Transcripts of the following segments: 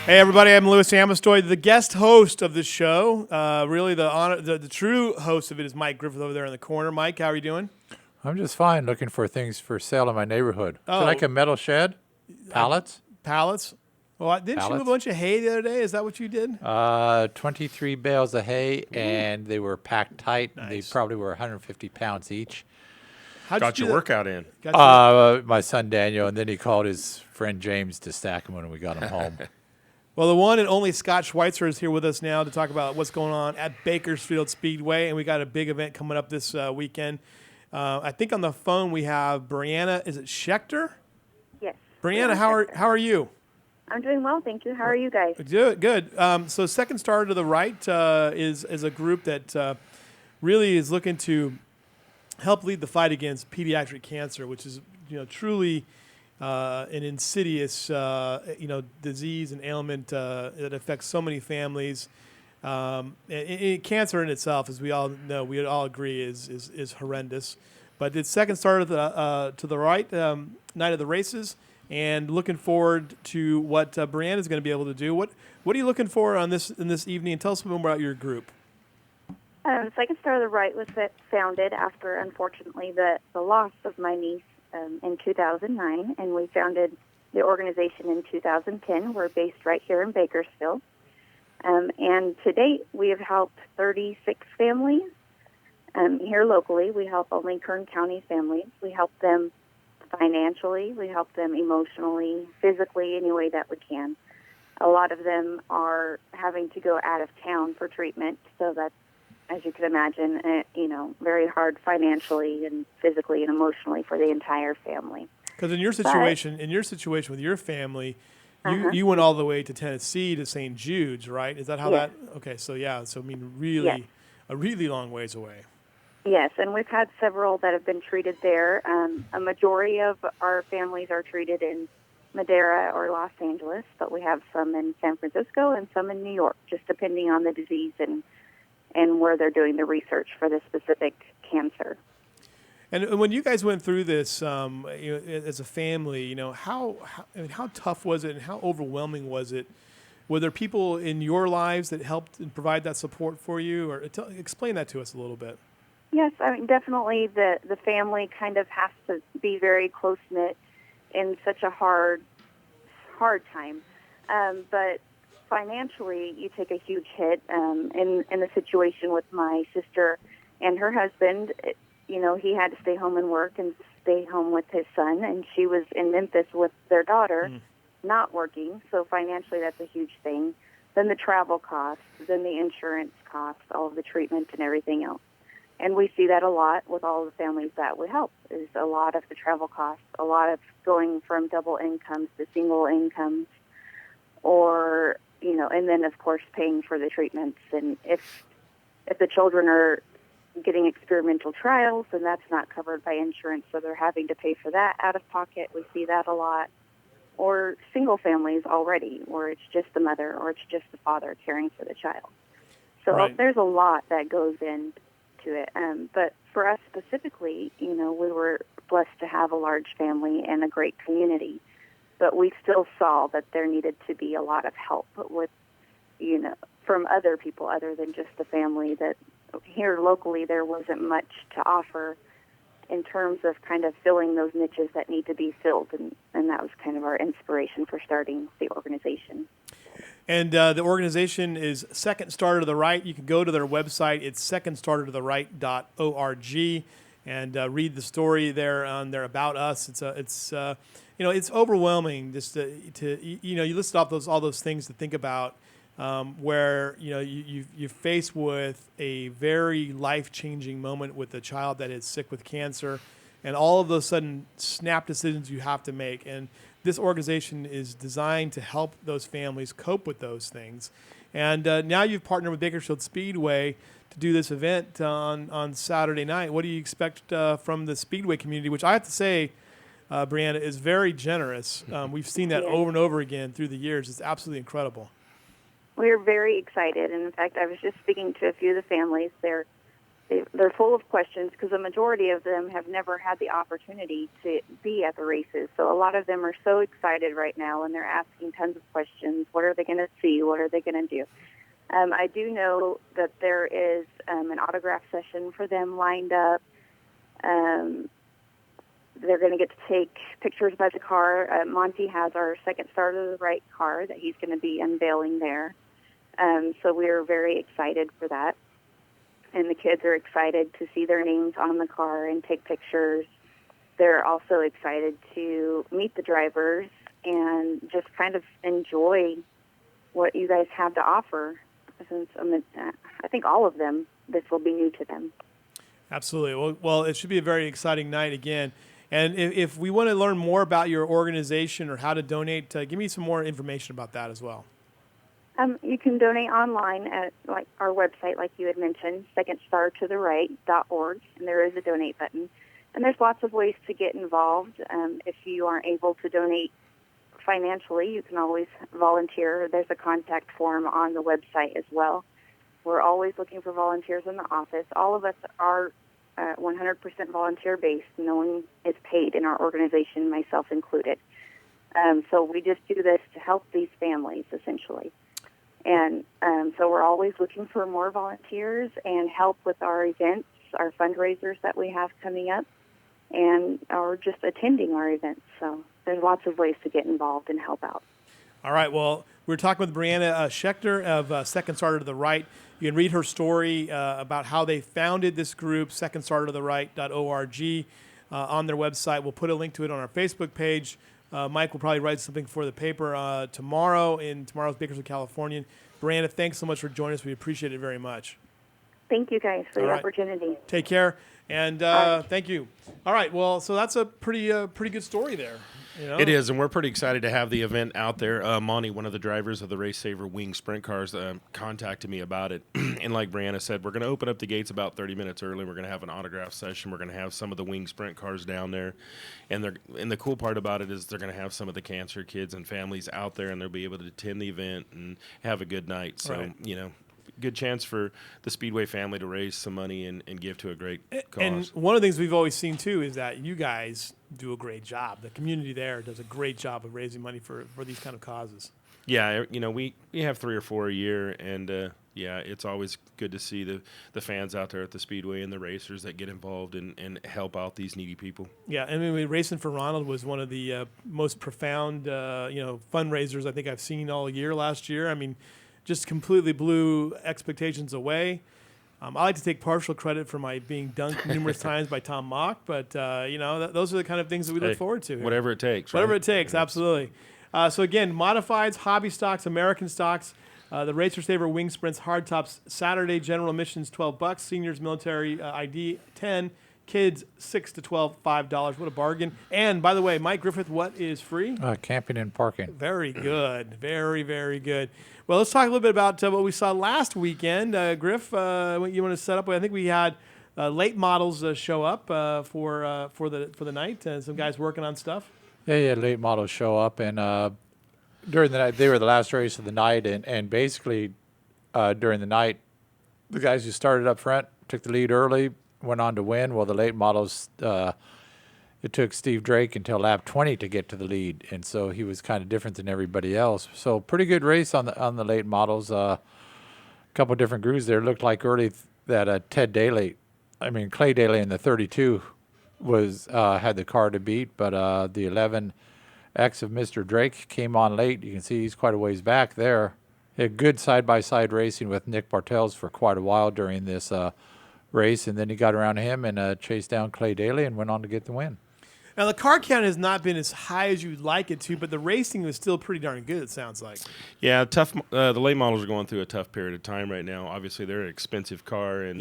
Hey everybody, I'm Louis Amestoy, the guest host of the show. Really, the true host of it is Mike Griffith over there in the corner. Mike, how are you doing? I'm just fine looking for things for sale in my neighborhood. Would you like Oh, a metal shed? Pallets? pallets. Well, didn't you move a Pallets? bunch of hay the other day? Is that what you did? 23 bales of hay, and they were packed tight. They Nice. probably were 150 pounds each. How'd you Got do your that? workout in. Got you. My son Daniel, and then he called his friend James to stack them when we got him home. Well, the one and only Scott Schweitzer is here with us now to talk about what's going on at Bakersfield Speedway, and we got a big event coming up this weekend. I think on the phone we have Brianna. Is it Schechter? Yes. Brianna, Yeah, how are you? I'm doing well, thank you. How are you guys? Good. So Second Star to the Right is a group that really is looking to help lead the fight against pediatric cancer, which is truly an insidious disease and ailment that affects so many families. Cancer in itself, as we all know, we all agree, is horrendous. But it's Second Star to the Right night of the races. And looking forward to what Brianna is going to be able to do. What are you looking for on in this evening? And tell us more about your group. Second Star of the Right was founded after, unfortunately, the loss of my niece in 2009, and we founded the organization in 2010. We're based right here in Bakersfield. And to date, we have helped 36 families here locally. We help only Kern County families. We help them financially, we help them emotionally, physically, any way that we can. A lot of them are having to go out of town for treatment, so that's, as you can imagine, very hard financially and physically and emotionally for the entire family. Because in your situation with your family, you went all the way to Tennessee to St. Jude's, right? Is that how Yes. that? Okay, so yeah, so I mean, really, Yes. a really long ways away. Yes, and we've had several that have been treated there. A majority of our families are treated in Madera or Los Angeles, but we have some in San Francisco and some in New York, just depending on the disease and where they're doing the research for the specific cancer. And when you guys went through this as a family, how tough was it and how overwhelming was it? Were there people in your lives that helped and provide that support for you? Or explain that to us a little bit. Yes, I mean, definitely the family kind of has to be very close-knit in such a hard time. But financially, you take a huge hit. In the situation with my sister and her husband, he had to stay home and work and stay home with his son, and she was in Memphis with their daughter, not working. So financially, that's a huge thing. Then the travel costs, then the insurance costs, all of the treatment and everything else. And we see that a lot with all the families that we help, is a lot of the travel costs, a lot of going from double incomes to single incomes, or, and then, of course, paying for the treatments. And if the children are getting experimental trials, then that's not covered by insurance, so they're having to pay for that out of pocket. We see that a lot. Or single families already, where it's just the mother or it's just the father caring for the child. So Right. There's a lot that goes into it. But for us specifically, we were blessed to have a large family and a great community. But we still saw that there needed to be a lot of help with, from other people other than just the family. That here locally there wasn't much to offer in terms of kind of filling those niches that need to be filled. And that was kind of our inspiration for starting the organization. And the organization is Second Star to the Right. You can go to their website. It's secondstartotheright.org and read the story there on their About Us. It's overwhelming just to you listed off all those things to think about where you're faced with a very life-changing moment with a child that is sick with cancer, and all of those sudden snap decisions you have to make. And this organization is designed to help those families cope with those things. And now you've partnered with Bakersfield Speedway to do this event on Saturday night. What do you expect from the Speedway community, which I have to say, Brianna, is very generous. We've seen that over and over again through the years. It's absolutely incredible. We're very excited. And in fact, I was just speaking to a few of the families. They're they're full of questions because the majority of them have never had the opportunity to be at the races. So a lot of them are so excited right now, and they're asking tons of questions. What are they going to see? What are they going to do? I do know that there is an autograph session for them lined up. They're going to get to take pictures by the car. Monty has our second Star to the Right car that he's going to be unveiling there. So we're very excited for that. And the kids are excited to see their names on the car and take pictures. They're also excited to meet the drivers and just kind of enjoy what you guys have to offer. Since I think all of them, this will be new to them. Absolutely. Well, it should be a very exciting night again. And if we want to learn more about your organization or how to donate, give me some more information about that as well. You can donate online at our website, like you had mentioned, secondstartotherright.org, and there is a donate button. And there's lots of ways to get involved. If you aren't able to donate financially, you can always volunteer. There's a contact form on the website as well. We're always looking for volunteers in the office. All of us are 100% volunteer-based. No one is paid in our organization, myself included. So we just do this to help these families, essentially. And so we're always looking for more volunteers and help with our events, our fundraisers that we have coming up, or just attending our events. So there's lots of ways to get involved and help out. All right. Well, we're talking with Brianna Schechter of Second Starter to the Right. You can read her story about how they founded this group, secondstartototherright.org, on their website. We'll put a link to it on our Facebook page. Mike will probably write something for the paper tomorrow in tomorrow's Bakersfield, California. Brianna, thanks so much for joining us. We appreciate it very much. Thank you guys for the opportunity. Take care, and thank you. All right, well, so that's a pretty good story there. You know? It is, and we're pretty excited to have the event out there. Monty, one of the drivers of the Race Saver Wing Sprint Cars, contacted me about it. And like Brianna said, we're going to open up the gates about 30 minutes early. We're going to have an autograph session. We're going to have some of the Wing Sprint Cars down there. And the cool part about it is they're going to have some of the cancer kids and families out there, and they'll be able to attend the event and have a good night. So, good chance for the Speedway family to raise some money and give to a great cause. And one of the things we've always seen, too, is that you guys do a great job. The community there does a great job of raising money for these kind of causes. Yeah, we have 3 or 4 a year, and, it's always good to see the fans out there at the Speedway and the racers that get involved and help out these needy people. Yeah, I mean, Racing for Ronald was one of the most profound, fundraisers I think I've seen all year last year. I mean, just completely blew expectations away. I like to take partial credit for my being dunked numerous times by Tom Mock, but, those are the kind of things that we look forward to. Whatever it takes, right? Whatever it takes, absolutely. So, again, modifieds, hobby stocks, American stocks, the Racer Saver Wing Sprints, hardtops, Saturday general admissions, $12, seniors military ID, $10, kids, $6 to $12, $5. What a bargain. And, by the way, Mike Griffith, what is free? Camping and parking. Very good. Very, very good. Well, let's talk a little bit about what we saw last weekend. Griff, what you want to set up? I think we had late models show up for the night. Some guys working on stuff. Yeah, late models show up, and during the night, they were the last race of the night, and basically during the night, the guys who started up front took the lead early, went on to win. Well, the late models, it took Steve Drake until lap 20 to get to the lead, and so he was kind of different than everybody else. So pretty good race on the late models. A couple different grooves there. Looked like early that Clay Daly in the 32 was had the car to beat, but the 11X of Mr. Drake came on late. You can see he's quite a ways back there. He had good side-by-side racing with Nick Bartels for quite a while during this race, and then he got around him and chased down Clay Daly and went on to get the win. Now, the car count has not been as high as you'd like it to, but the racing was still pretty darn good, it sounds like. Yeah, tough. The late models are going through a tough period of time right now. Obviously, they're an expensive car, and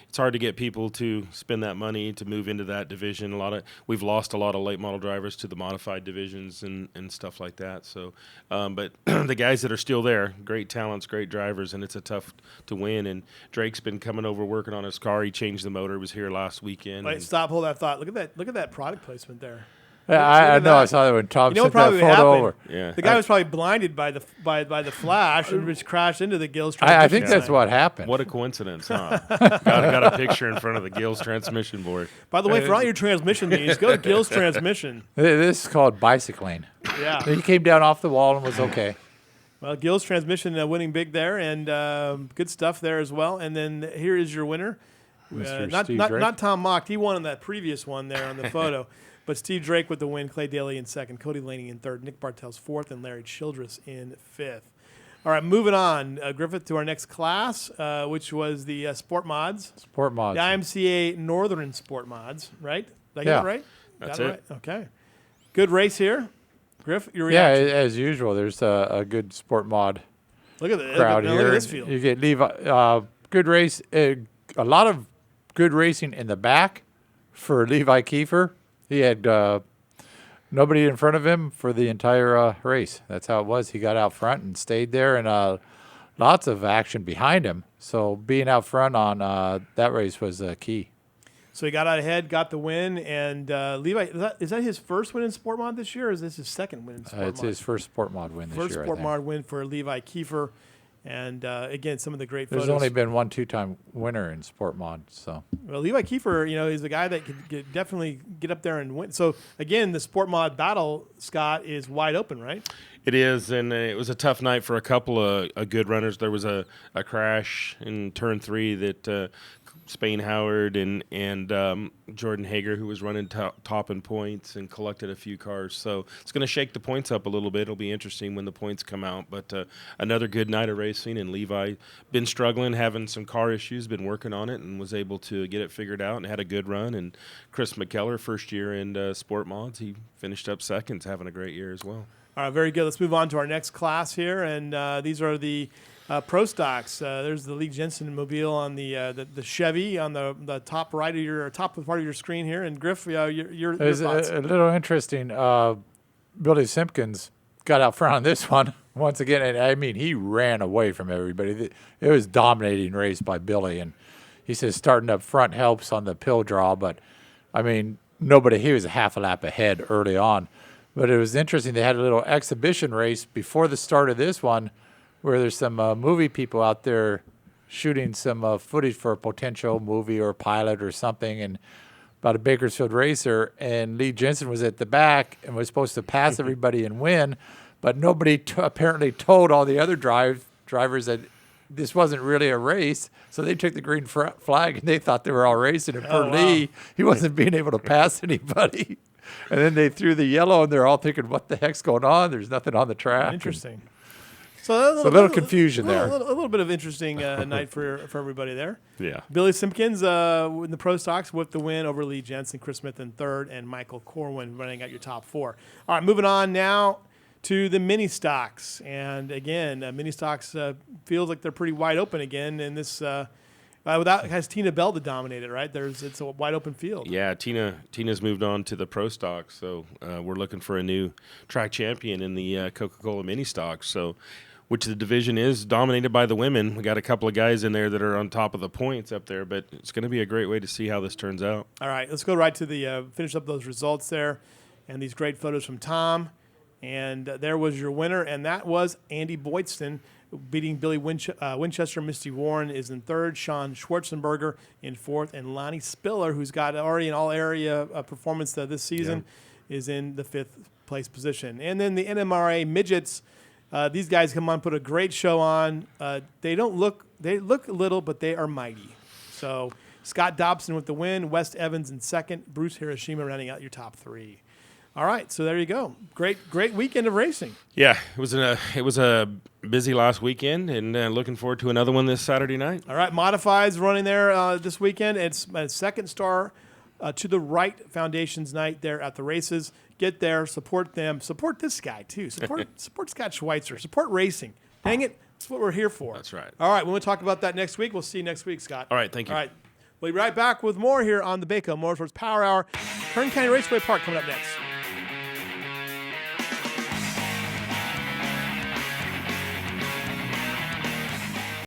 it's hard to get people to spend that money to move into that division. We've lost a lot of late model drivers to the modified divisions and stuff like that. So, but the guys that are still there, great talents, great drivers, and it's a tough to win. And Drake's been coming over working on his car. He changed the motor. He was here last weekend. Wait, stop, hold that thought. Look at that product placement there. I at know. I that. saw that when Tom You know what sent that probably photo happened? over. Yeah. The guy was probably blinded by the flash and just crashed into the Gills I transmission think that's sign. what happened. What a coincidence, huh? got a picture in front of the Gills transmission board. By the way, for all your transmission needs, go to Gills Transmission. This is called bicycling. Yeah. He came down off the wall and was okay. Well, Gills Transmission winning big there, and good stuff there as well. And then here is your winner. Mr. Not Steve not Drake. not Tom Mock. He won on that previous one there on the photo. But Steve Drake with the win, Clay Daly in second, Cody Laney in third, Nick Bartels fourth, and Larry Childress in fifth. All right, moving on, Griffith, to our next class, which was the Sport Mods. Sport mods. The IMCA Northern Sport Mods, right? Did I get Yeah. it right? That's Got it. right? Okay. Good race here. Griff, your Yeah, reaction? as usual, there's a good sport mod Look at this. crowd Look here. at this field. You get Levi, good race, a lot of good racing in the back for Levi Kiefer. He had nobody in front of him for the entire race. That's how it was. He got out front and stayed there, and lots of action behind him. So being out front on that race was key. So he got out ahead, got the win, and Levi, is that his first win in Sport Mod this year, or is this his second win in Sport Mod? It's his first sport mod win this First year. I Sport think. Mod win for Levi Kiefer. And again, some of the great There's photos. only been one two-time winner in sport mod. So Well, Levi Kiefer, is a guy that could definitely get up there and win. So again, the Sport Mod battle, Scott, is wide open, right? It is, and it was a tough night for a couple of good runners. There was a crash in turn 3 that Spain Howard and Jordan Hager, who was running top in points and collected a few cars. So it's going to shake the points up a little bit. It'll be interesting when the points come out. But another good night of racing, and Levi been struggling, having some car issues, been working on it, and was able to get it figured out and had a good run. And Chris McKellar, first year in Sport Mods, he finished up second, having a great year as well. All right, very good. Let's move on to our next class here, and these are the Pro Stocks. There's the Lee Jensen Mobile on the Chevy on the top right of your top part of your screen here. And Griff, your it's thoughts. a little interesting. Billy Simpkins got out front on this one once again, and I mean he ran away from everybody. It was a dominating race by Billy, and he says starting up front helps on the pill draw, but I mean nobody. He was a half a lap ahead early on. But it was interesting. They had a little exhibition race before the start of this one where there's some movie people out there shooting some footage for a potential movie or pilot or something, and about a Bakersfield racer. And Lee Jensen was at the back and was supposed to pass everybody and win, but nobody apparently told all the other drivers that this wasn't really a race. So they took the green flag and they thought they were all racing. And for Lee, he wasn't being able to pass anybody. And then they threw the yellow, and they're all thinking, what the heck's going on? There's nothing on the track. Interesting. So a little confusion there. A little bit of interesting night for everybody there. Yeah. Billy Simpkins in the Pro Stocks with the win over Lee Jensen, Chris Smith in third, and Michael Corwin running out your top 4. All right, moving on now to the mini stocks. And again, mini stocks feels like they're pretty wide open again in this. Has Tina Bell to dominate it, right? It's a wide open field. Yeah, Tina's moved on to the Pro Stock, so we're looking for a new track champion in the Coca-Cola Mini Stock. So, which the division is dominated by the women. We got a couple of guys in there that are on top of the points up there, but it's going to be a great way to see how this turns out. All right, let's go right to the finish up those results there, and these great photos from Tom. And there was your winner, and that was Andy Boydston, beating Billy Winchester. Misty Warren is in third, Sean Schwarzenberger in fourth, and Lonnie Spiller, who's got already an all-area performance this season, is in the fifth place position. And then the NMRA midgets, these guys come on, put a great show on. They look little, but they are mighty. So Scott Dobson with the win, West Evans in second, Bruce Hiroshima rounding out your top 3. All right, so there you go. Great weekend of racing. Yeah, it was a busy last weekend, and looking forward to another one this Saturday night. All right, Modifieds running there this weekend. It's a second star to the right Foundation's night there at the races. Get there, support them, support this guy too. Support Scott Schweitzer, support racing. Dang it, that's what we're here for. That's right. All right, when we talk about that next week, we'll see you next week, Scott. All right, thank you. All right, we'll be right back with more here on the Baco Motorsports Power Hour. Kern County Raceway Park coming up next.